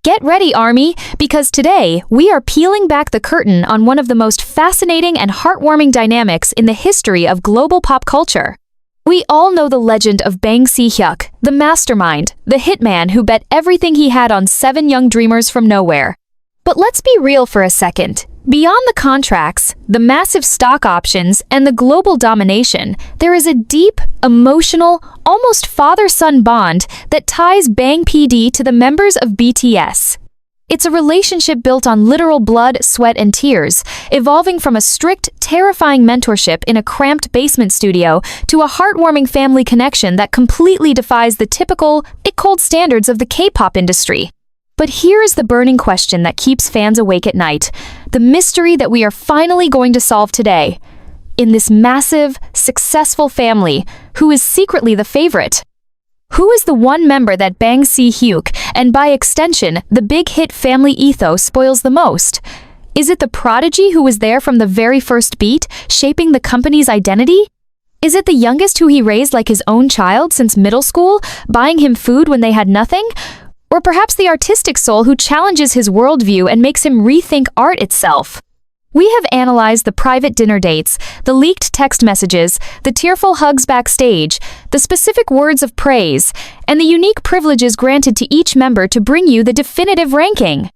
Get ready, Army, because today we are peeling back the curtain on one of the most fascinating and heartwarming dynamics in the history of global pop culture. We all know the legend of Bang Si Hyuk, the mastermind, the hitman who bet everything he had on 7 young dreamers from nowhere. But let's be real for a second. Beyond the contracts, the massive stock options, and the global domination, there is a deep, emotional, almost father-son bond that ties Bang PD to the members of BTS. It's a relationship built on literal blood, sweat, and tears, evolving from a strict, terrifying mentorship in a cramped basement studio to a heartwarming family connection that completely defies the typical, cold standards of the K-pop industry. But here is the burning question that keeps fans awake at night, the mystery that we are finally going to solve today. In this massive, successful family, who is secretly the favorite? Who is the one member that Bang Si Hyuk, and by extension, the big hit family ethos spoils the most? Is it the prodigy who was there from the very first beat, shaping the company's identity? Is it the youngest who he raised like his own child since middle school, buying him food when they had nothing? Or perhaps the artistic soul who challenges his worldview and makes him rethink art itself? We have analyzed the private dinner dates, the leaked text messages, the tearful hugs backstage, the specific words of praise, and the unique privileges granted to each member to bring you the definitive ranking.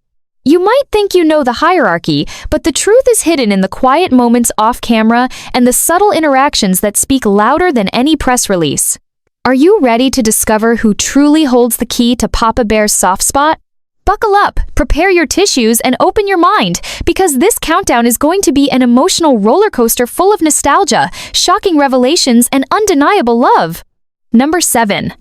You might think you know the hierarchy, but the truth is hidden in the quiet moments off camera and the subtle interactions that speak louder than any press release. Are you ready to discover who truly holds the key to Papa Bear's soft spot? Buckle up, prepare your tissues, and open your mind, because this countdown is going to be an emotional roller coaster full of nostalgia, shocking revelations, and undeniable love. Number 7.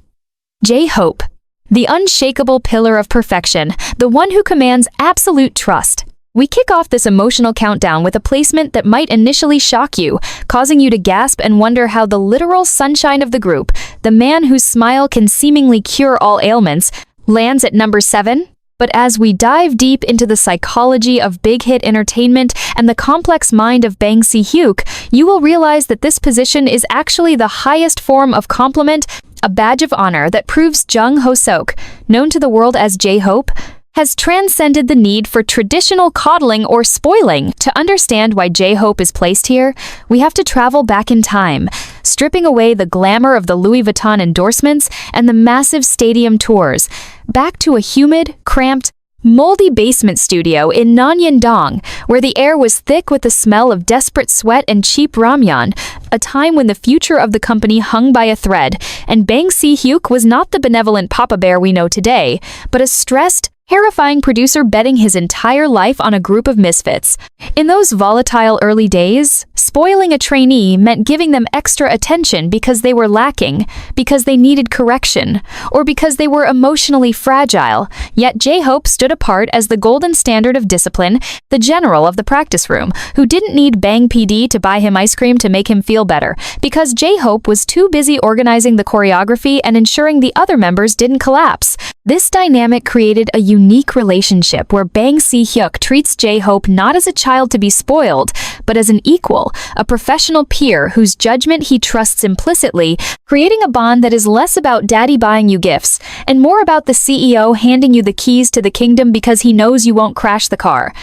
J-Hope, the unshakable pillar of perfection, the one who commands absolute trust. We kick off this emotional countdown with a placement that might initially shock you, causing you to gasp and wonder how the literal sunshine of the group, the man whose smile can seemingly cure all ailments, lands at number 7. But as we dive deep into the psychology of big hit entertainment and the complex mind of Bang Si Hyuk, you will realize that this position is actually the highest form of compliment, a badge of honor that proves Jungkook, known to the world as J-Hope, has transcended the need for traditional coddling or spoiling. To understand why J-Hope is placed here, we have to travel back in time, stripping away the glamour of the Louis Vuitton endorsements and the massive stadium tours, back to a humid, cramped, moldy basement studio in Nanyang-dong, where the air was thick with the smell of desperate sweat and cheap ramyeon, a time when the future of the company hung by a thread, and Bang Si Hyuk was not the benevolent Papa Bear we know today, but a stressed, terrifying producer betting his entire life on a group of misfits. In those volatile early days, spoiling a trainee meant giving them extra attention because they were lacking, because they needed correction, or because they were emotionally fragile. Yet J-Hope stood apart as the golden standard of discipline, the general of the practice room, who didn't need Bang PD to buy him ice cream to make him feel better, because J-Hope was too busy organizing the choreography and ensuring the other members didn't collapse. This dynamic created a unique relationship where Bang Si Hyuk treats J-Hope not as a child to be spoiled, but as an equal, a professional peer whose judgment he trusts implicitly, creating a bond that is less about daddy buying you gifts and more about the CEO handing you the keys to the kingdom because he knows you won't crash the car.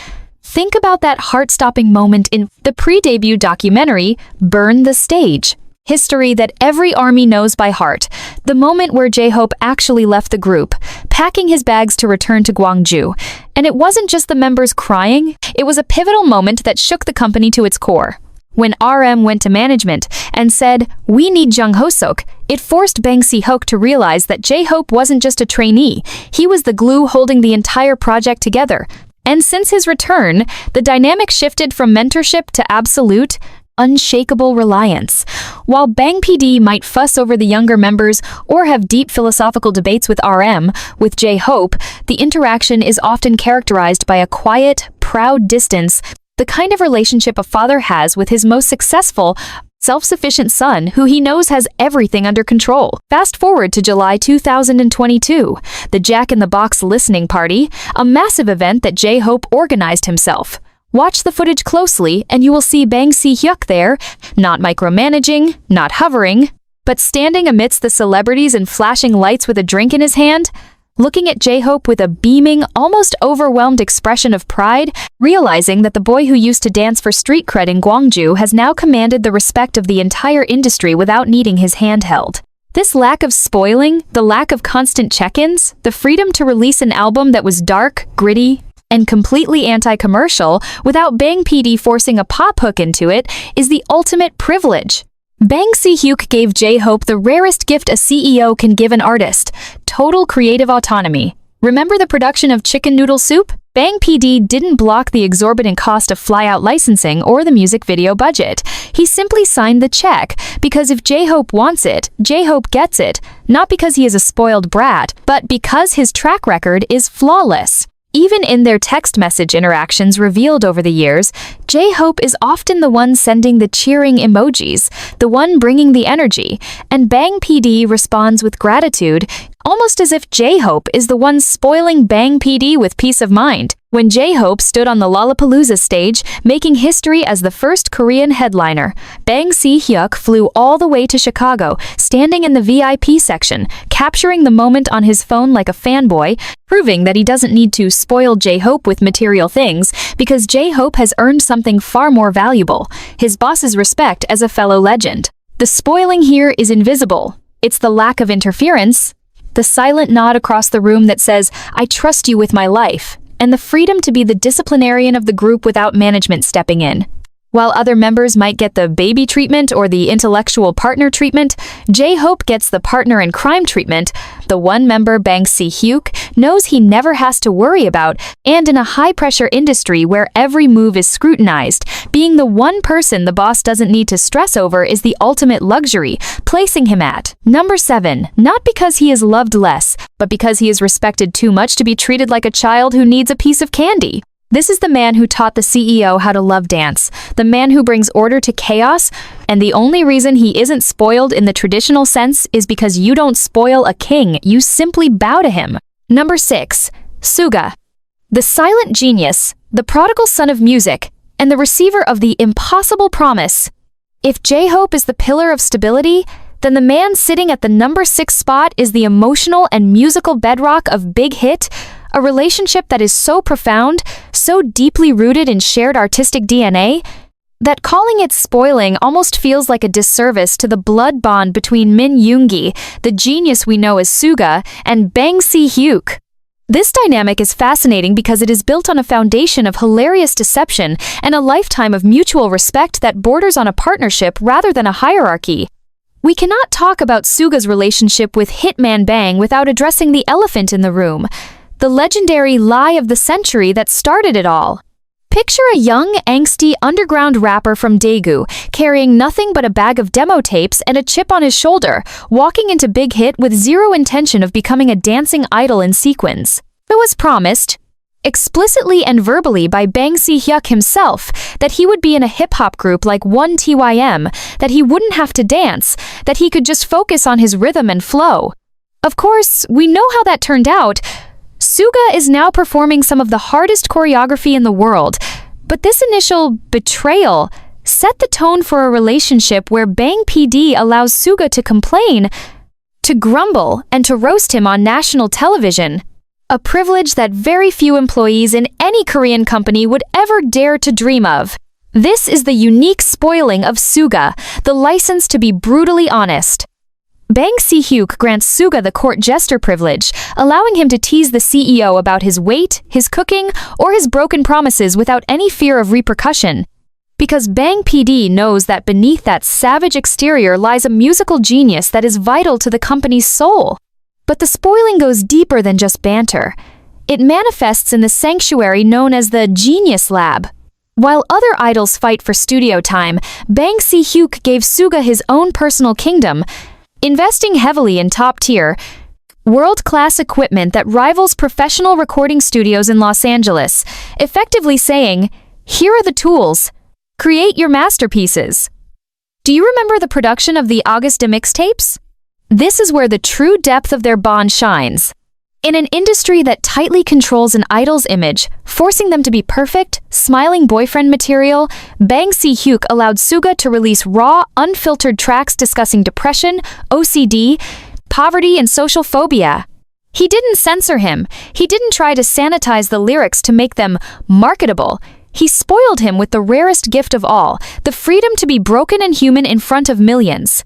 Think about that heart-stopping moment in the pre-debut documentary, Burn the Stage. History that every ARMY knows by heart, the moment where J-Hope actually left the group, packing his bags to return to Gwangju. And it wasn't just the members crying, it was a pivotal moment that shook the company to its core. When RM went to management and said, "We need Jungkook," it forced Bang Si Hyuk to realize that J-Hope wasn't just a trainee, he was the glue holding the entire project together. And since his return, the dynamic shifted from mentorship to absolute, unshakable reliance. While Bang PD might fuss over the younger members or have deep philosophical debates with RM, with J-Hope, the interaction is often characterized by a quiet, proud distance, the kind of relationship a father has with his most successful, self-sufficient son who he knows has everything under control. Fast forward to July 2022, the Jack in the Box listening party, a massive event that J-Hope organized himself. Watch the footage closely and you will see Bang Si Hyuk there, not micromanaging, not hovering, but standing amidst the celebrities and flashing lights with a drink in his hand. looking at J-Hope with a beaming, almost overwhelmed expression of pride, realizing that the boy who used to dance for street cred in Gwangju has now commanded the respect of the entire industry without needing his hand held. This lack of spoiling, the lack of constant check-ins, the freedom to release an album that was dark, gritty, and completely anti-commercial without Bang PD forcing a pop hook into it is the ultimate privilege. Bang Si Hyuk gave J-Hope the rarest gift a CEO can give an artist: total creative autonomy. Remember the production of Chicken Noodle Soup? Bang PD didn't block the exorbitant cost of fly-out licensing or the music video budget. He simply signed the check, because if J-Hope wants it, J-Hope gets it, not because he is a spoiled brat, but because his track record is flawless. Even in their text message interactions revealed over the years, J-Hope is often the one sending the cheering emojis, the one bringing the energy, and Bang PD responds with gratitude, almost as if J-Hope is the one spoiling Bang PD with peace of mind. When J-Hope stood on the Lollapalooza stage, making history as the first Korean headliner, Bang Si Hyuk flew all the way to Chicago, standing in the VIP section, capturing the moment on his phone like a fanboy, proving that he doesn't need to spoil J-Hope with material things, because J-Hope has earned something far more valuable: his boss's respect as a fellow legend. The spoiling here is invisible. It's the lack of interference, the silent nod across the room that says, "I trust you with my life," and the freedom to be the disciplinarian of the group without management stepping in. While other members might get the baby treatment or the intellectual partner treatment, J-Hope gets the partner in crime treatment. The one member, Bang Si Hyuk, knows he never has to worry about, and in a high-pressure industry where every move is scrutinized, being the one person the boss doesn't need to stress over is the ultimate luxury, placing him at number 7, not because he is loved less, but because he is respected too much to be treated like a child who needs a piece of candy. This is the man who taught the CEO how to love dance, the man who brings order to chaos, and the only reason he isn't spoiled in the traditional sense is because you don't spoil a king, you simply bow to him. Number 6. Suga. The silent genius, the prodigal son of music, and the receiver of the impossible promise. If J-Hope is the pillar of stability, then the man sitting at the number 6 spot is the emotional and musical bedrock of Big Hit, a relationship that is so profound, so deeply rooted in shared artistic DNA, that calling it spoiling almost feels like a disservice to the blood bond between Min Yoongi, the genius we know as Suga, and Bang Si Hyuk. This dynamic is fascinating because it is built on a foundation of hilarious deception and a lifetime of mutual respect that borders on a partnership rather than a hierarchy. We cannot talk about Suga's relationship with Hitman Bang without addressing the elephant in the room, the legendary lie of the century that started it all. Picture a young, angsty underground rapper from Daegu, carrying nothing but a bag of demo tapes and a chip on his shoulder, walking into Big Hit with zero intention of becoming a dancing idol in sequins. It was promised, explicitly and verbally by Bang Si Hyuk himself, that he would be in a hip-hop group like 1TYM, that he wouldn't have to dance, that he could just focus on his rhythm and flow. Of course, we know how that turned out. Suga is now performing some of the hardest choreography in the world, but this initial betrayal set the tone for a relationship where Bang PD allows Suga to complain, to grumble, and to roast him on national television. A privilege that very few employees in any Korean company would ever dare to dream of. This is the unique spoiling of Suga, the license to be brutally honest. Bang Si Hyuk grants Suga the court jester privilege, allowing him to tease the CEO about his weight, his cooking, or his broken promises without any fear of repercussion. Because Bang PD knows that beneath that savage exterior lies a musical genius that is vital to the company's soul. But the spoiling goes deeper than just banter. It manifests in the sanctuary known as the Genius Lab. While other idols fight for studio time, Bang Si Hyuk gave Suga his own personal kingdom, investing heavily in top-tier, world-class equipment that rivals professional recording studios in Los Angeles, effectively saying, "Here are the tools. Create your masterpieces." Do you remember the production of the Augusta mixtapes? This is where the true depth of their bond shines. In an industry that tightly controls an idol's image, forcing them to be perfect, smiling boyfriend material, Bang Si Hyuk allowed Suga to release raw, unfiltered tracks discussing depression, OCD, poverty, and social phobia. He didn't censor him. He didn't try to sanitize the lyrics to make them marketable. He spoiled him with the rarest gift of all, the freedom to be broken and human in front of millions.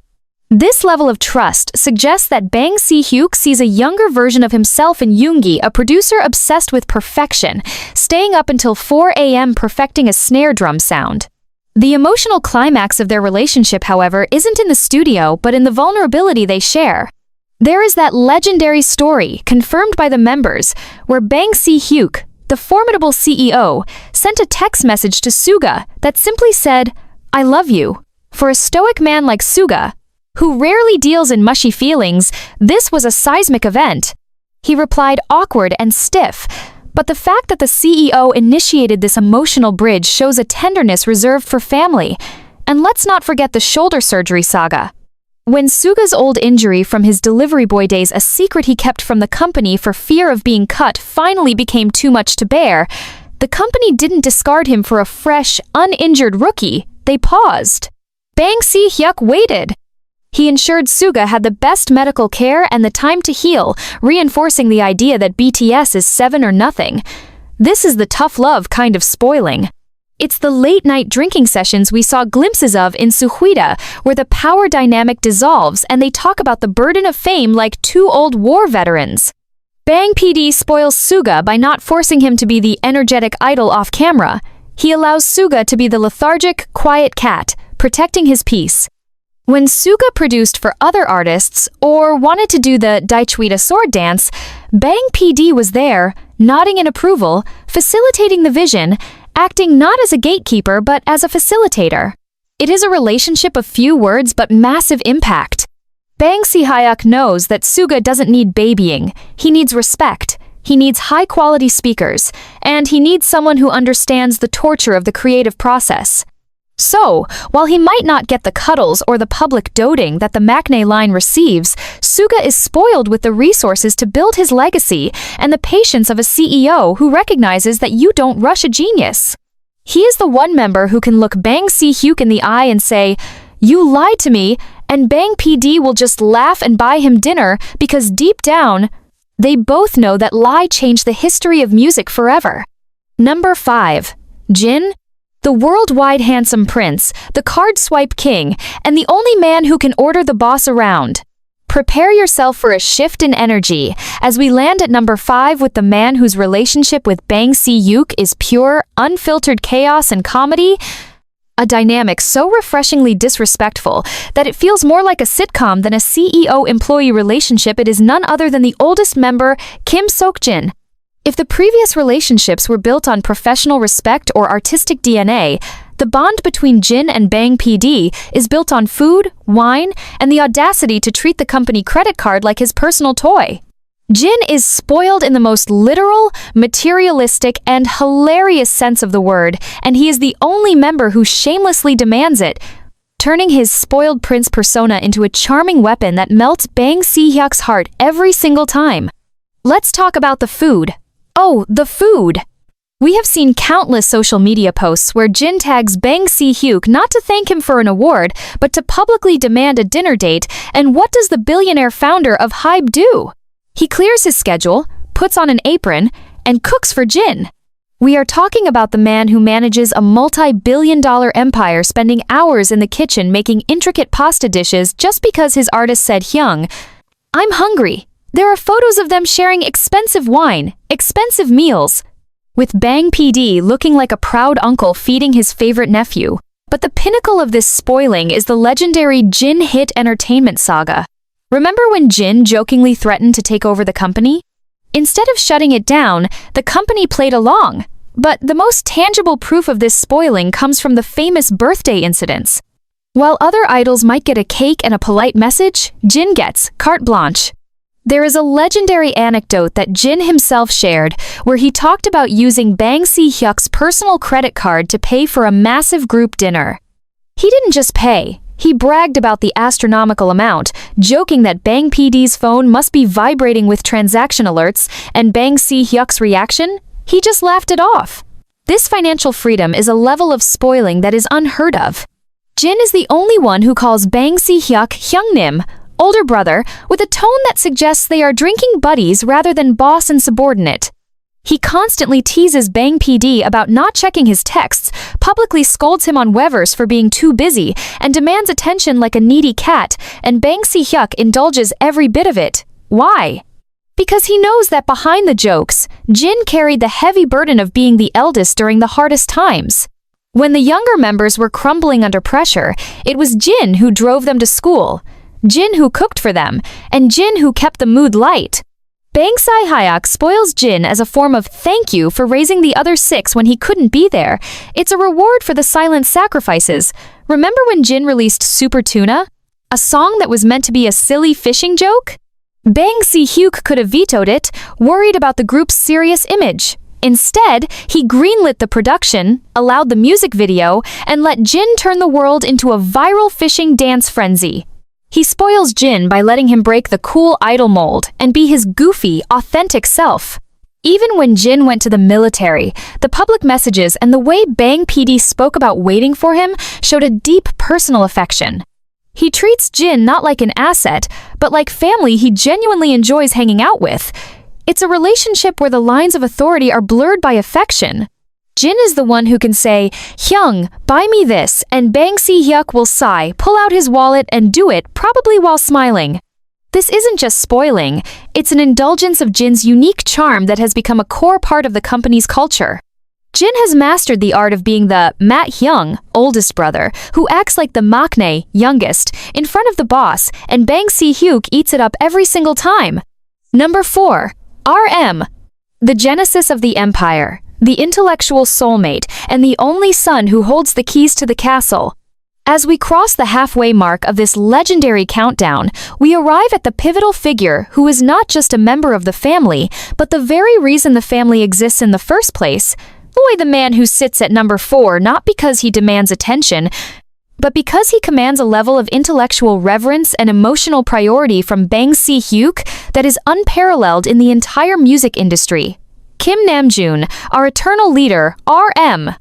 This level of trust suggests that Bang Si Hyuk sees a younger version of himself in Yoongi, a producer obsessed with perfection, staying up until 4 a.m. perfecting a snare drum sound. The emotional climax of their relationship, however, isn't in the studio but in the vulnerability they share. There is that legendary story, confirmed by the members, where Bang Si Hyuk, the formidable CEO, sent a text message to Suga that simply said, "I love you." For a stoic man like Suga, who rarely deals in mushy feelings, this was a seismic event. He replied awkward and stiff, but the fact that the CEO initiated this emotional bridge shows a tenderness reserved for family. And let's not forget the shoulder surgery saga. When Suga's old injury from his delivery boy days, a secret he kept from the company for fear of being cut, finally became too much to bear, the company didn't discard him for a fresh, uninjured rookie. They paused. Bang Si Hyuk waited. He ensured Suga had the best medical care and the time to heal, reinforcing the idea that BTS is 7 or nothing. This is the tough love kind of spoiling. It's the late-night drinking sessions we saw glimpses of in HYBE, where the power dynamic dissolves and they talk about the burden of fame like two old war veterans. Bang PD spoils Suga by not forcing him to be the energetic idol off-camera. He allows Suga to be the lethargic, quiet cat, protecting his peace. When Suga produced for other artists or wanted to do the HYBE sword dance, Bang PD was there, nodding in approval, facilitating the vision, acting not as a gatekeeper but as a facilitator. It is a relationship of few words but massive impact. Bang Si Hyuk knows that Suga doesn't need babying. He needs respect. He needs high-quality speakers, and he needs someone who understands the torture of the creative process. So, while he might not get the cuddles or the public doting that the Maknae line receives, Suga is spoiled with the resources to build his legacy and the patience of a CEO who recognizes that you don't rush a genius. He is the one member who can look Bang Si Hyuk in the eye and say, "You lied to me," and Bang PD will just laugh and buy him dinner because deep down, they both know that lie changed the history of music forever. Number 5. Jin, the worldwide handsome prince, the card swipe king, and the only man who can order the boss around. Prepare yourself for a shift in energy as we land at number 5 with the man whose relationship with Bang Si Hyuk is pure, unfiltered chaos and comedy. A dynamic so refreshingly disrespectful that it feels more like a sitcom than a CEO-employee relationship. It is none other than the oldest member, Kim Seokjin. If the previous relationships were built on professional respect or artistic DNA, the bond between Jin and Bang PD is built on food, wine, and the audacity to treat the company credit card like his personal toy. Jin is spoiled in the most literal, materialistic, and hilarious sense of the word, and he is the only member who shamelessly demands it, turning his spoiled prince persona into a charming weapon that melts Bang Si Hyuk's heart every single time. Let's talk about the food. Oh, the food! We have seen countless social media posts where Jin tags Bang Si Hyuk not to thank him for an award, but to publicly demand a dinner date, and what does the billionaire founder of HYBE do? He clears his schedule, puts on an apron, and cooks for Jin. We are talking about the man who manages a multi-billion-dollar empire, spending hours in the kitchen making intricate pasta dishes just because his artist said, "Hyung, I'm hungry." There are photos of them sharing expensive wine, expensive meals, with Bang PD looking like a proud uncle feeding his favorite nephew. But the pinnacle of this spoiling is the legendary Jin hit entertainment saga. Remember when Jin jokingly threatened to take over the company? Instead of shutting it down, the company played along. But the most tangible proof of this spoiling comes from the famous birthday incidents. While other idols might get a cake and a polite message, Jin gets carte blanche. There is a legendary anecdote that Jin himself shared where he talked about using Bang Si Hyuk's personal credit card to pay for a massive group dinner. He didn't just pay, he bragged about the astronomical amount, joking that Bang PD's phone must be vibrating with transaction alerts, and Bang Si Hyuk's reaction? He just laughed it off. This financial freedom is a level of spoiling that is unheard of. Jin is the only one who calls Bang Si Hyuk Hyungnim, older brother, with a tone that suggests they are drinking buddies rather than boss and subordinate. He constantly teases Bang PD about not checking his texts, publicly scolds him on Weverse for being too busy, and demands attention like a needy cat, and Bang Si Hyuk indulges every bit of it. Why? Because he knows that behind the jokes, Jin carried the heavy burden of being the eldest during the hardest times. When the younger members were crumbling under pressure, it was Jin who drove them to school, Jin who cooked for them, and Jin who kept the mood light. Bang Si Hyuk spoils Jin as a form of thank you for raising the other 6 when he couldn't be there. It's a reward for the silent sacrifices. Remember when Jin released Super Tuna? A song that was meant to be a silly fishing joke? Bang Si Hyuk could have vetoed it, worried about the group's serious image. Instead, he greenlit the production, allowed the music video, and let Jin turn the world into a viral fishing dance frenzy. He spoils Jin by letting him break the cool idol mold and be his goofy, authentic self. Even when Jin went to the military, the public messages and the way Bang PD spoke about waiting for him showed a deep personal affection. He treats Jin not like an asset, but like family he genuinely enjoys hanging out with. It's a relationship where the lines of authority are blurred by affection. Jin is the one who can say, "Hyung, buy me this," and Bang Si Hyuk will sigh, pull out his wallet, and do it, probably while smiling. This isn't just spoiling, it's an indulgence of Jin's unique charm that has become a core part of the company's culture. Jin has mastered the art of being the Mat Hyung, oldest brother, who acts like the maknae, youngest, in front of the boss, and Bang Si Hyuk eats it up every single time. Number 4. RM. The genesis of the empire. The intellectual soulmate, and the only son who holds the keys to the castle. As we cross the halfway mark of this legendary countdown, we arrive at the pivotal figure who is not just a member of the family, but the very reason the family exists in the first place. Boy, the man who sits at number 4 not because he demands attention, but because he commands a level of intellectual reverence and emotional priority from Bang Si Hyuk that is unparalleled in the entire music industry. Kim Namjoon, our eternal leader, RM.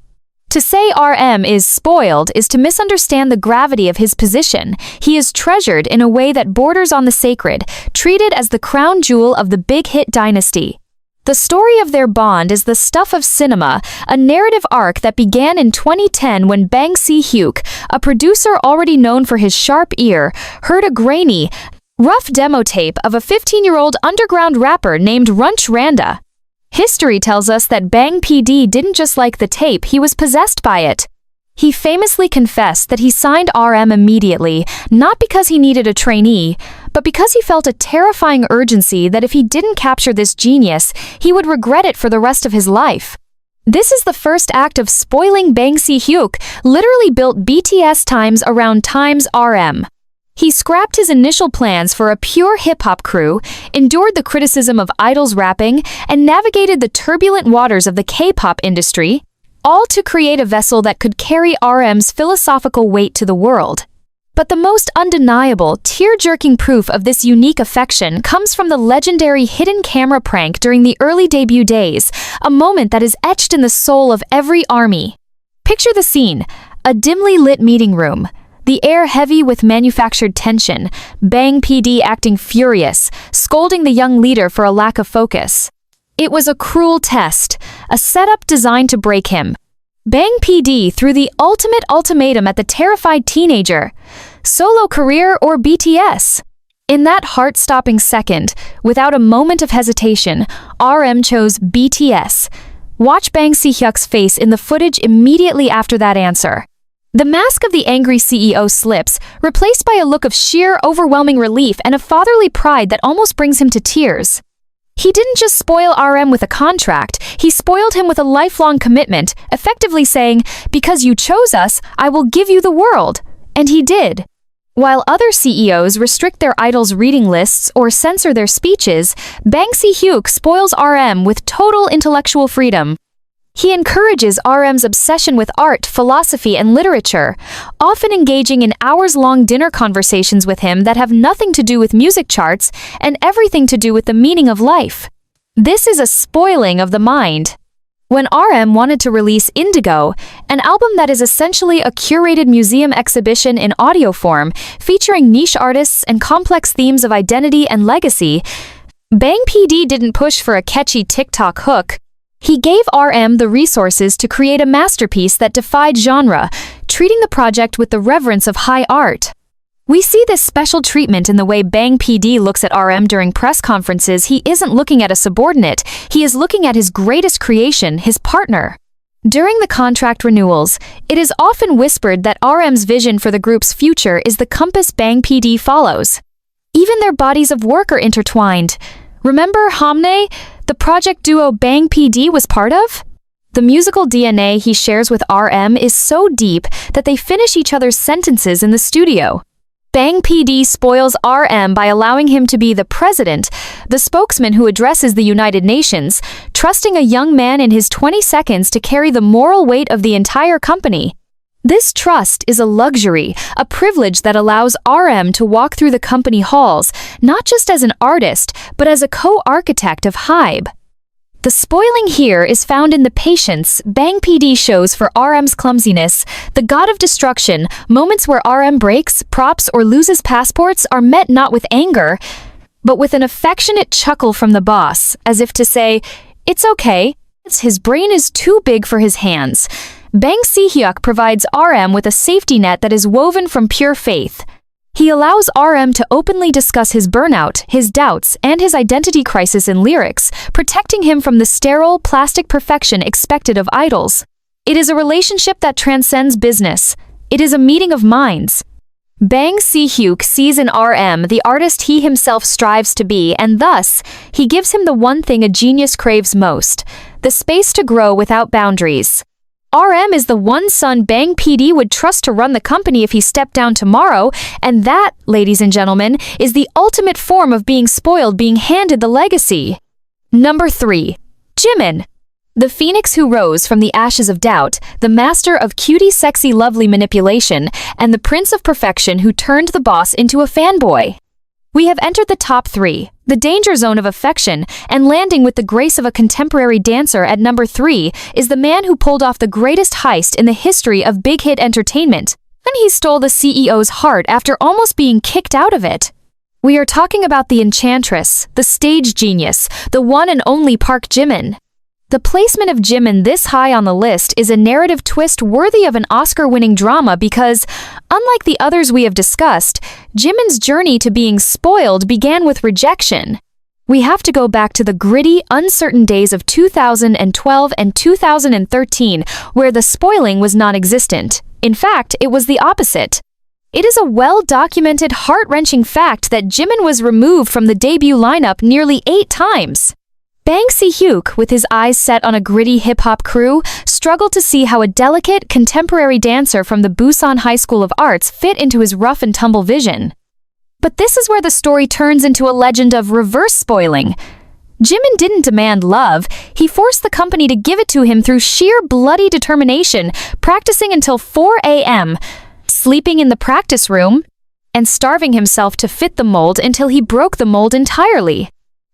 To say RM is spoiled is to misunderstand the gravity of his position. He is treasured in a way that borders on the sacred, treated as the crown jewel of the big hit dynasty. The story of their bond is the stuff of cinema, a narrative arc that began in 2010 when Bang Si Hyuk, a producer already known for his sharp ear, heard a grainy, rough demo tape of a 15-year-old underground rapper named Runch Randa. History tells us that Bang PD didn't just like the tape, he was possessed by it. He famously confessed that he signed RM immediately, not because he needed a trainee, but because he felt a terrifying urgency that if he didn't capture this genius, he would regret it for the rest of his life. This is the first act of spoiling Bang Si Hyuk, literally built BTS times around times RM. He scrapped his initial plans for a pure hip-hop crew, endured the criticism of idols rapping, and navigated the turbulent waters of the K-pop industry, all to create a vessel that could carry RM's philosophical weight to the world. But the most undeniable, tear-jerking proof of this unique affection comes from the legendary hidden camera prank during the early debut days, a moment that is etched in the soul of every ARMY. Picture the scene, a dimly lit meeting room. The air heavy with manufactured tension, Bang PD acting furious, scolding the young leader for a lack of focus. It was a cruel test, a setup designed to break him. Bang PD threw the ultimate ultimatum at the terrified teenager. Solo career or BTS? In that heart-stopping second, without a moment of hesitation, RM chose BTS. Watch Bang Si Hyuk's face in the footage immediately after that answer. The mask of the angry CEO slips, replaced by a look of sheer, overwhelming relief and a fatherly pride that almost brings him to tears. He didn't just spoil RM with a contract, he spoiled him with a lifelong commitment, effectively saying, "Because you chose us, I will give you the world." And he did. While other CEOs restrict their idols' reading lists or censor their speeches, Bang Si Hyuk spoils RM with total intellectual freedom. He encourages RM's obsession with art, philosophy, and literature, often engaging in hours-long dinner conversations with him that have nothing to do with music charts and everything to do with the meaning of life. This is a spoiling of the mind. When RM wanted to release Indigo, an album that is essentially a curated museum exhibition in audio form, featuring niche artists and complex themes of identity and legacy, Bang PD didn't push for a catchy TikTok hook. He gave RM the resources to create a masterpiece that defied genre, treating the project with the reverence of high art. We see this special treatment in the way Bang PD looks at RM during press conferences. He isn't looking at a subordinate, he is looking at his greatest creation, his partner. During the contract renewals, it is often whispered that RM's vision for the group's future is the compass Bang PD follows. Even their bodies of work are intertwined. Remember Hamne, the project duo Bang PD was part of? The musical DNA he shares with RM is so deep that they finish each other's sentences in the studio. Bang PD spoils RM by allowing him to be the president, the spokesman who addresses the United Nations, trusting a young man in his 20 seconds to carry the moral weight of the entire company. This trust is a luxury, a privilege that allows RM to walk through the company halls, not just as an artist, but as a co-architect of HYBE. The spoiling here is found in the patience Bang PD shows for RM's clumsiness, the god of destruction. Moments where RM breaks, props, or loses passports are met not with anger, but with an affectionate chuckle from the boss, as if to say, "It's okay, his brain is too big for his hands." Bang Si Hyuk provides RM with a safety net that is woven from pure faith. He allows RM to openly discuss his burnout, his doubts, and his identity crisis in lyrics, protecting him from the sterile, plastic perfection expected of idols. It is a relationship that transcends business. It is a meeting of minds. Bang Si Hyuk sees in RM the artist he himself strives to be, and thus, he gives him the one thing a genius craves most: the space to grow without boundaries. RM is the one son Bang PD would trust to run the company if he stepped down tomorrow, and that, ladies and gentlemen, is the ultimate form of being spoiled, being handed the legacy. Number 3. Jimin. The phoenix who rose from the ashes of doubt, the master of cutie sexy lovely manipulation, and the prince of perfection who turned the boss into a fanboy. We have entered the top 3, the danger zone of affection, and landing with the grace of a contemporary dancer at number 3 is the man who pulled off the greatest heist in the history of big hit entertainment. And he stole the CEO's heart after almost being kicked out of it. We are talking about the enchantress, the stage genius, the one and only Park Jimin. The placement of Jimin this high on the list is a narrative twist worthy of an Oscar-winning drama because, unlike the others we have discussed, Jimin's journey to being spoiled began with rejection. We have to go back to the gritty, uncertain days of 2012 and 2013, where the spoiling was non-existent. In fact, it was the opposite. It is a well-documented, heart-wrenching fact that Jimin was removed from the debut lineup nearly 8 times. Bang Si Hyuk, with his eyes set on a gritty hip-hop crew, struggled to see how a delicate, contemporary dancer from the Busan High School of Arts fit into his rough-and-tumble vision. But this is where the story turns into a legend of reverse spoiling. Jimin didn't demand love, he forced the company to give it to him through sheer bloody determination, practicing until 4 a.m., sleeping in the practice room, and starving himself to fit the mold until he broke the mold entirely.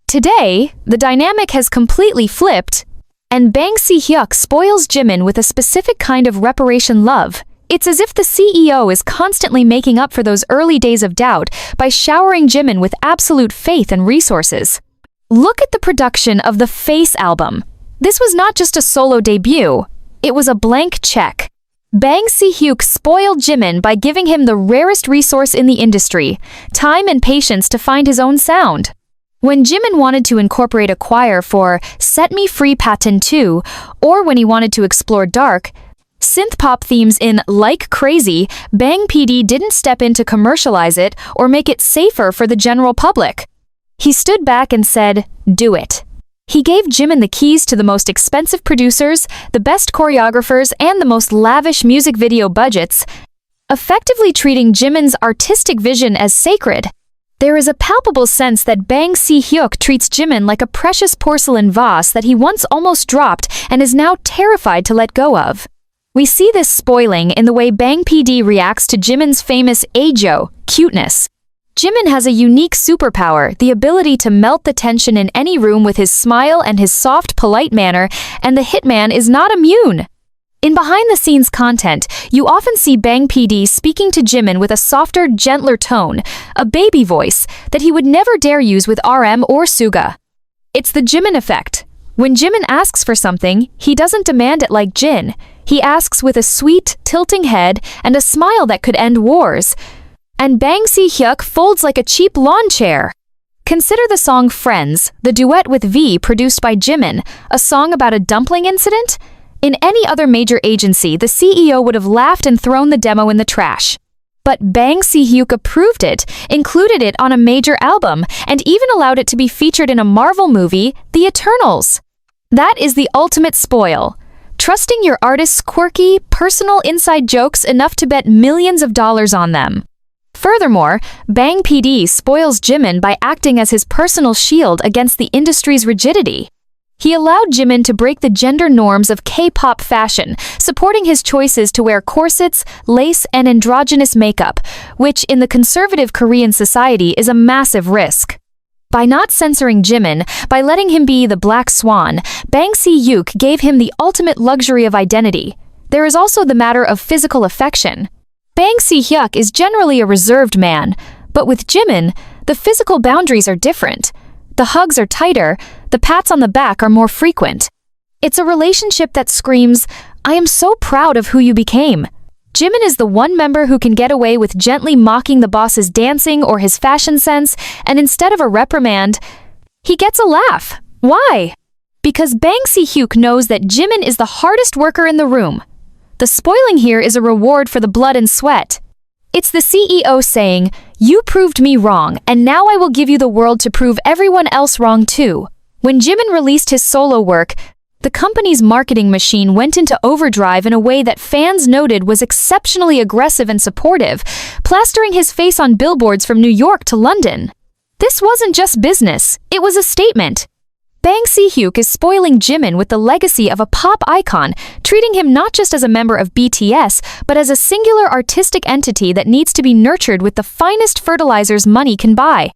Today, the dynamic has completely flipped, and Bang Si Hyuk spoils Jimin with a specific kind of reparation love. It's as if the CEO is constantly making up for those early days of doubt by showering Jimin with absolute faith and resources. Look at the production of the Face album. This was not just a solo debut, it was a blank check. Bang Si Hyuk spoiled Jimin by giving him the rarest resource in the industry, time and patience to find his own sound. When Jimin wanted to incorporate a choir for Set Me Free Pattern 2, or when he wanted to explore dark, synth-pop themes in Like Crazy, Bang PD didn't step in to commercialize it or make it safer for the general public. He stood back and said, "Do it." He gave Jimin the keys to the most expensive producers, the best choreographers, and the most lavish music video budgets, effectively treating Jimin's artistic vision as sacred. There is a palpable sense that Bang Si Hyuk treats Jimin like a precious porcelain vase that he once almost dropped and is now terrified to let go of. We see this spoiling in the way Bang PD reacts to Jimin's famous ajo, cuteness. Jimin has a unique superpower, the ability to melt the tension in any room with his smile and his soft, polite manner, and the Hitman is not immune. In behind-the-scenes content, you often see Bang PD speaking to Jimin with a softer, gentler tone, a baby voice, that he would never dare use with RM or Suga. It's the Jimin effect. When Jimin asks for something, he doesn't demand it like Jin. He asks with a sweet, tilting head and a smile that could end wars. And Bang Si Hyuk folds like a cheap lawn chair. Consider the song Friends, the duet with V produced by Jimin, a song about a dumpling incident? In any other major agency, the CEO would have laughed and thrown the demo in the trash. But Bang Si Hyuk approved it, included it on a major album, and even allowed it to be featured in a Marvel movie, The Eternals. That is the ultimate spoil. Trusting your artist's quirky, personal inside jokes enough to bet millions of dollars on them. Furthermore, Bang PD spoils Jimin by acting as his personal shield against the industry's rigidity. He allowed Jimin to break the gender norms of K-pop fashion, supporting his choices to wear corsets, lace, and androgynous makeup, which in the conservative Korean society is a massive risk. By not censoring Jimin, by letting him be the black swan, Bang Si Hyuk gave him the ultimate luxury of identity. There is also the matter of physical affection. Bang Si Hyuk is generally a reserved man, but with Jimin, the physical boundaries are different. The hugs are tighter, the pats on the back are more frequent. It's a relationship that screams, "I am so proud of who you became." Jimin is the one member who can get away with gently mocking the boss's dancing or his fashion sense, and instead of a reprimand, he gets a laugh. Why? Because Bang Si Hyuk knows that Jimin is the hardest worker in the room. The spoiling here is a reward for the blood and sweat. It's the CEO saying, "You proved me wrong, and now I will give you the world to prove everyone else wrong too." When Jimin released his solo work, the company's marketing machine went into overdrive in a way that fans noted was exceptionally aggressive and supportive, plastering his face on billboards from New York to London. This wasn't just business, it was a statement. Bang Si Hyuk is spoiling Jimin with the legacy of a pop icon, treating him not just as a member of BTS, but as a singular artistic entity that needs to be nurtured with the finest fertilizers money can buy.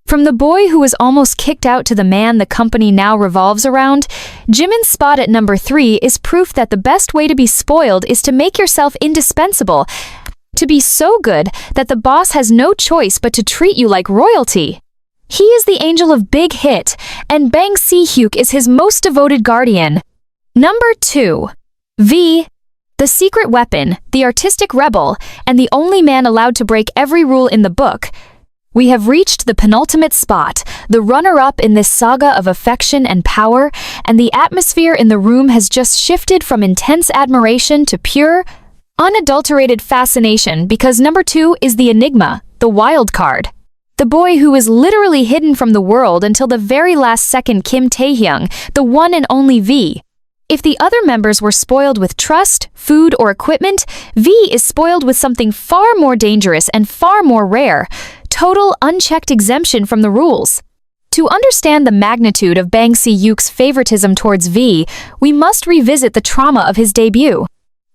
From the boy who was almost kicked out to the man the company now revolves around, Jimin's spot at number 3 is proof that the best way to be spoiled is to make yourself indispensable, to be so good that the boss has no choice but to treat you like royalty. He is the angel of Big Hit, and Bang Si Hyuk is his most devoted guardian. Number 2. V. The secret weapon, the artistic rebel, and the only man allowed to break every rule in the book. We have reached the penultimate spot, the runner-up in this saga of affection and power, and the atmosphere in the room has just shifted from intense admiration to pure, unadulterated fascination because number 2 is the enigma, the wild card. The boy who was literally hidden from the world until the very last second, Kim Taehyung, the one and only V. If the other members were spoiled with trust, food, or equipment, V is spoiled with something far more dangerous and far more rare, total unchecked exemption from the rules. To understand the magnitude of Bang Si Hyuk's favoritism towards V, we must revisit the trauma of his debut.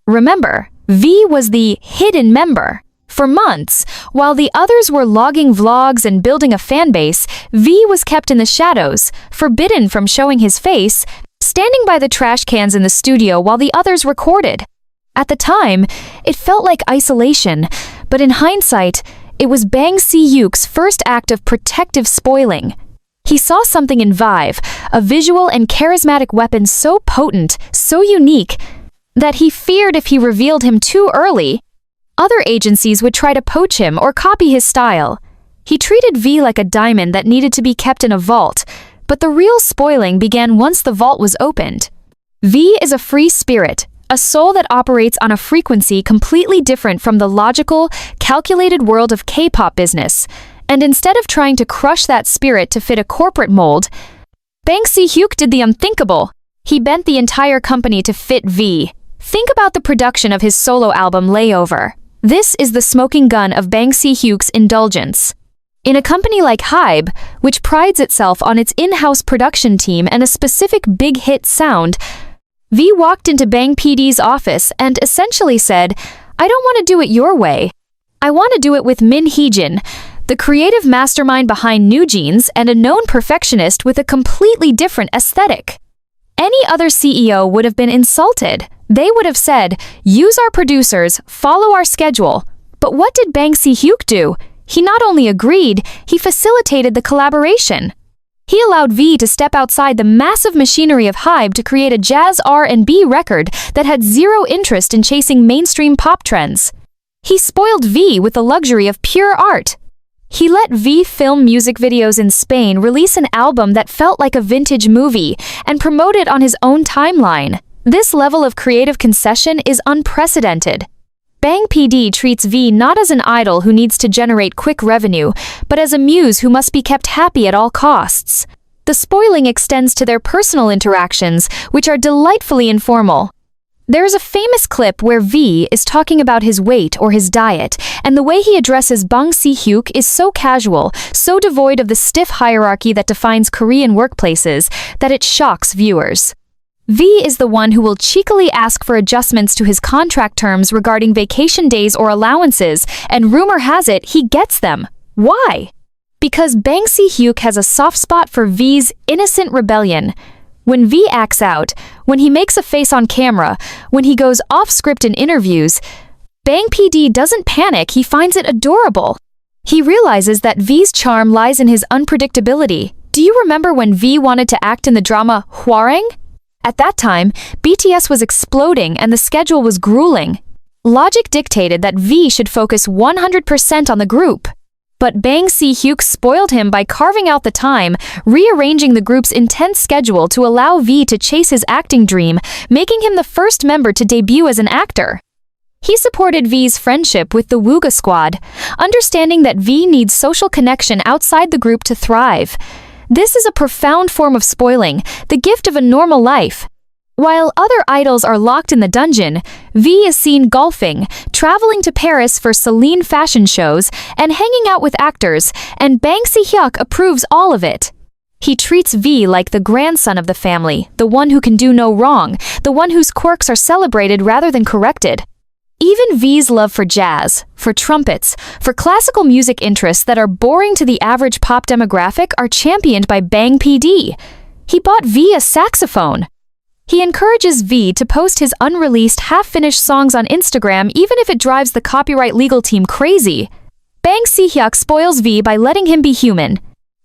Remember, V was the hidden member. For months, while the others were logging vlogs and building a fanbase, V was kept in the shadows, forbidden from showing his face, standing by the trash cans in the studio while the others recorded. At the time, it felt like isolation, but in hindsight, it was Bang Si Hyuk's first act of protective spoiling. He saw something in Vive, a visual and charismatic weapon so potent, so unique, that he feared if he revealed him too early, other agencies would try to poach him or copy his style. He treated V like a diamond that needed to be kept in a vault, but the real spoiling began once the vault was opened. V is a free spirit, a soul that operates on a frequency completely different from the logical, calculated world of K-pop business, and instead of trying to crush that spirit to fit a corporate mold, Bang Si Hyuk did the unthinkable. He bent the entire company to fit V. Think about the production of his solo album Layover. This is the smoking gun of Bang Si Hyuk's indulgence. In a company like HYBE, which prides itself on its in-house production team and a specific big hit sound, V walked into Bang PD's office and essentially said, "I don't want to do it your way. I want to do it with Min Heejin, the creative mastermind behind New Jeans and a known perfectionist with a completely different aesthetic. Any other CEO would have been insulted. They would have said, "Use our producers, follow our schedule." But what did Bang Si Hyuk do? He not only agreed, he facilitated the collaboration. He allowed V to step outside the massive machinery of HYBE to create a jazz R&B record that had zero interest in chasing mainstream pop trends. He spoiled V with the luxury of pure art. He let V film music videos in Spain, release an album that felt like a vintage movie, and promote it on his own timeline. This level of creative concession is unprecedented. Bang PD treats V not as an idol who needs to generate quick revenue, but as a muse who must be kept happy at all costs. The spoiling extends to their personal interactions, which are delightfully informal. There's a famous clip where V is talking about his weight or his diet, and the way he addresses Bang Si Hyuk is so casual, so devoid of the stiff hierarchy that defines Korean workplaces, that it shocks viewers. V is the one who will cheekily ask for adjustments to his contract terms regarding vacation days or allowances, and rumor has it he gets them. Why? Because Bang Si Hyuk has a soft spot for V's innocent rebellion. When V acts out, when he makes a face on camera, when he goes off script in interviews, Bang PD doesn't panic, he finds it adorable. He realizes that V's charm lies in his unpredictability. Do you remember when V wanted to act in the drama Hwarang? At that time, BTS was exploding and the schedule was grueling. Logic dictated that V should focus 100% on the group. But Bang Si Hyuk spoiled him by carving out the time, rearranging the group's intense schedule to allow V to chase his acting dream, making him the first member to debut as an actor. He supported V's friendship with the Suga squad, understanding that V needs social connection outside the group to thrive. This is a profound form of spoiling, the gift of a normal life. While other idols are locked in the dungeon, V is seen golfing, traveling to Paris for Celine fashion shows, and hanging out with actors, and Bang Si Hyuk approves all of it. He treats V like the grandson of the family, the one who can do no wrong, the one whose quirks are celebrated rather than corrected. Even V's love for jazz, for trumpets, for classical music interests that are boring to the average pop demographic are championed by Bang PD. He bought V a saxophone. He encourages V to post his unreleased, half-finished songs on Instagram even if it drives the copyright legal team crazy. Bang Si Hyuk spoils V by letting him be human.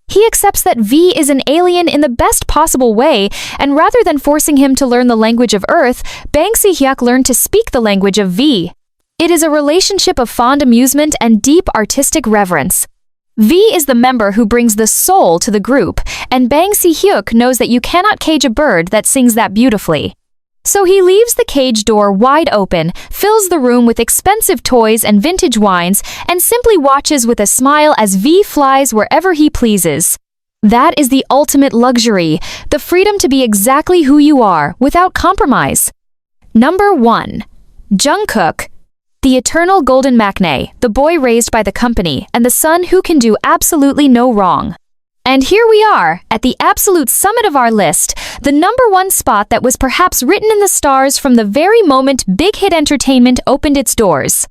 He accepts that V is an alien in the best possible way, and rather than forcing him to learn the language of Earth, Bang Si Hyuk learned to speak the language of V. It is a relationship of fond amusement and deep artistic reverence. V is the member who brings the soul to the group, and Bang Si Hyuk knows that you cannot cage a bird that sings that beautifully. So he leaves the cage door wide open, fills the room with expensive toys and vintage wines, and simply watches with a smile as V flies wherever he pleases. That is the ultimate luxury, the freedom to be exactly who you are, without compromise. Number 1. Jungkook. The eternal golden maknae, the boy raised by the company, and the son who can do absolutely no wrong. And here we are, at the absolute summit of our list, the number 1 spot that was perhaps written in the stars from the very moment Big Hit Entertainment opened its doors.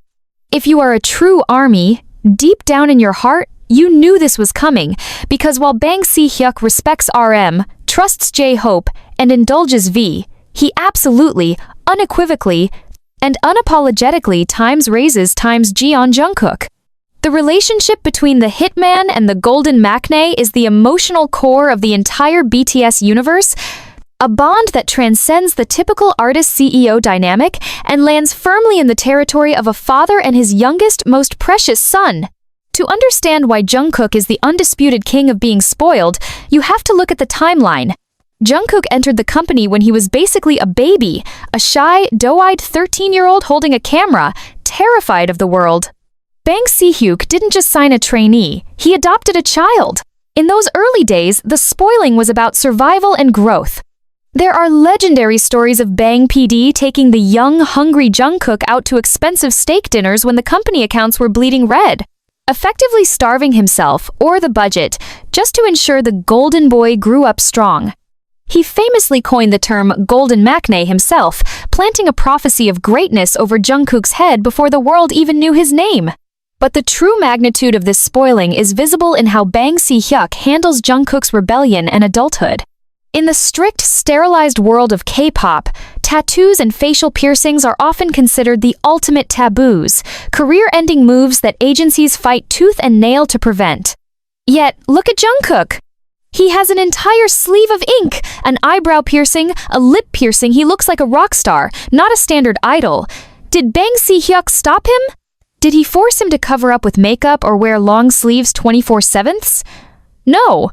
If you are a true ARMY, deep down in your heart, you knew this was coming, because while Bang Si Hyuk respects RM, trusts J-Hope, and indulges V, he absolutely, unequivocally, and unapologetically times raises times G on Jungkook. The relationship between the Hitman and the Golden Maknae is the emotional core of the entire BTS universe, a bond that transcends the typical artist-CEO dynamic and lands firmly in the territory of a father and his youngest, most precious son. To understand why Jungkook is the undisputed king of being spoiled, you have to look at the timeline. Jungkook entered the company when he was basically a baby, a shy, doe-eyed 13-year-old holding a camera, terrified of the world. Bang Si Hyuk didn't just sign a trainee, he adopted a child. In those early days, the spoiling was about survival and growth. There are legendary stories of Bang PD taking the young, hungry Jungkook out to expensive steak dinners when the company accounts were bleeding red, effectively starving himself, or the budget, just to ensure the golden boy grew up strong. He famously coined the term Golden Maknae himself, planting a prophecy of greatness over Jungkook's head before the world even knew his name. But the true magnitude of this spoiling is visible in how Bang Si Hyuk handles Jungkook's rebellion and adulthood. In the strict, sterilized world of K-pop, tattoos and facial piercings are often considered the ultimate taboos, career-ending moves that agencies fight tooth and nail to prevent. Yet, look at Jungkook. He has an entire sleeve of ink, an eyebrow piercing, a lip piercing. He looks like a rock star, not a standard idol. Did Bang Si Hyuk stop him? Did he force him to cover up with makeup or wear long sleeves 24/7? No.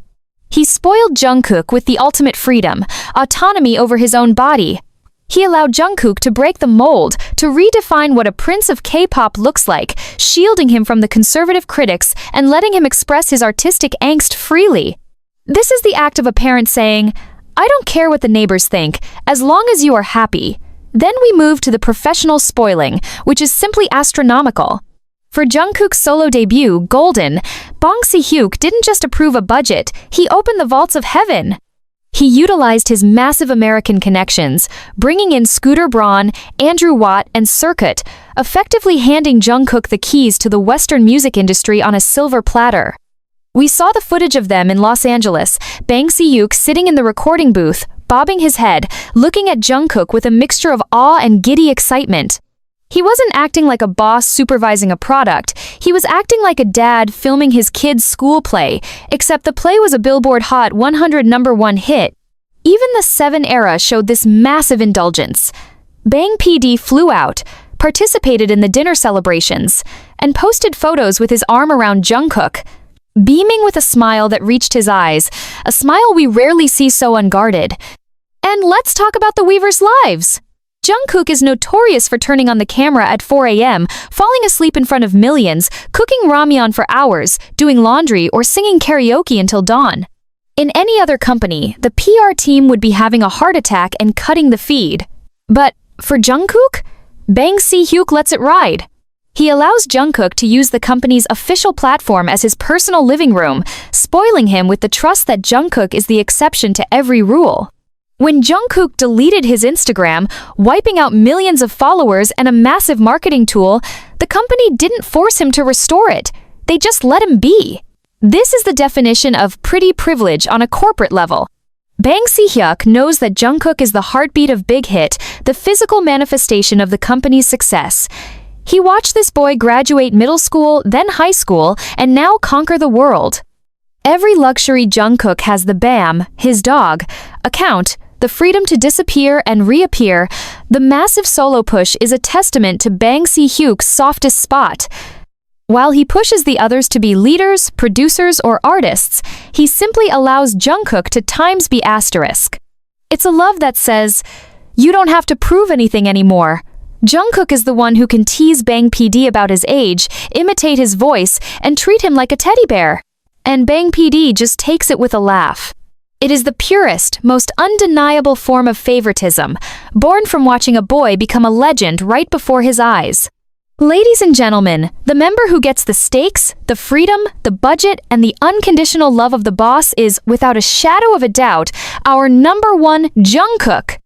He spoiled Jungkook with the ultimate freedom, autonomy over his own body. He allowed Jungkook to break the mold, to redefine what a prince of K-pop looks like, shielding him from the conservative critics and letting him express his artistic angst freely. This is the act of a parent saying, "I don't care what the neighbors think, as long as you are happy." Then we move to the professional spoiling, which is simply astronomical. For Jungkook's solo debut, Golden, Bang Si Hyuk didn't just approve a budget, he opened the vaults of heaven. He utilized his massive American connections, bringing in Scooter Braun, Andrew Watt, and Circuit, effectively handing Jungkook the keys to the Western music industry on a silver platter. We saw the footage of them in Los Angeles, Bang Si Hyuk sitting in the recording booth, bobbing his head, looking at Jungkook with a mixture of awe and giddy excitement. He wasn't acting like a boss supervising a product, he was acting like a dad filming his kid's school play, except the play was a Billboard Hot 100 #1 hit. Even the Seven era showed this massive indulgence. Bang PD flew out, participated in the dinner celebrations, and posted photos with his arm around Jungkook, beaming with a smile that reached his eyes, a smile we rarely see so unguarded. And let's talk about the Weavers' lives. Jungkook is notorious for turning on the camera at 4 a.m., falling asleep in front of millions, cooking ramyeon for hours, doing laundry, or singing karaoke until dawn. In any other company, the PR team would be having a heart attack and cutting the feed. But for Jungkook, Bang Si Hyuk lets it ride. He allows Jungkook to use the company's official platform as his personal living room, spoiling him with the trust that Jungkook is the exception to every rule. When Jungkook deleted his Instagram, wiping out millions of followers and a massive marketing tool, the company didn't force him to restore it. They just let him be. This is the definition of pretty privilege on a corporate level. Bang Si Hyuk knows that Jungkook is the heartbeat of Big Hit, the physical manifestation of the company's success. He watched this boy graduate middle school, then high school, and now conquer the world. Every luxury Jungkook has the BAM, his dog, account, the freedom to disappear and reappear. The massive solo push is a testament to Bang Si Hyuk's softest spot. While he pushes the others to be leaders, producers, or artists, he simply allows Jungkook to times be asterisk. It's a love that says, you don't have to prove anything anymore. Jungkook is the one who can tease Bang PD about his age, imitate his voice, and treat him like a teddy bear. And Bang PD just takes it with a laugh. It is the purest, most undeniable form of favoritism, born from watching a boy become a legend right before his eyes. Ladies and gentlemen, the member who gets the stakes, the freedom, the budget, and the unconditional love of the boss is, without a shadow of a doubt, our #1 Jungkook.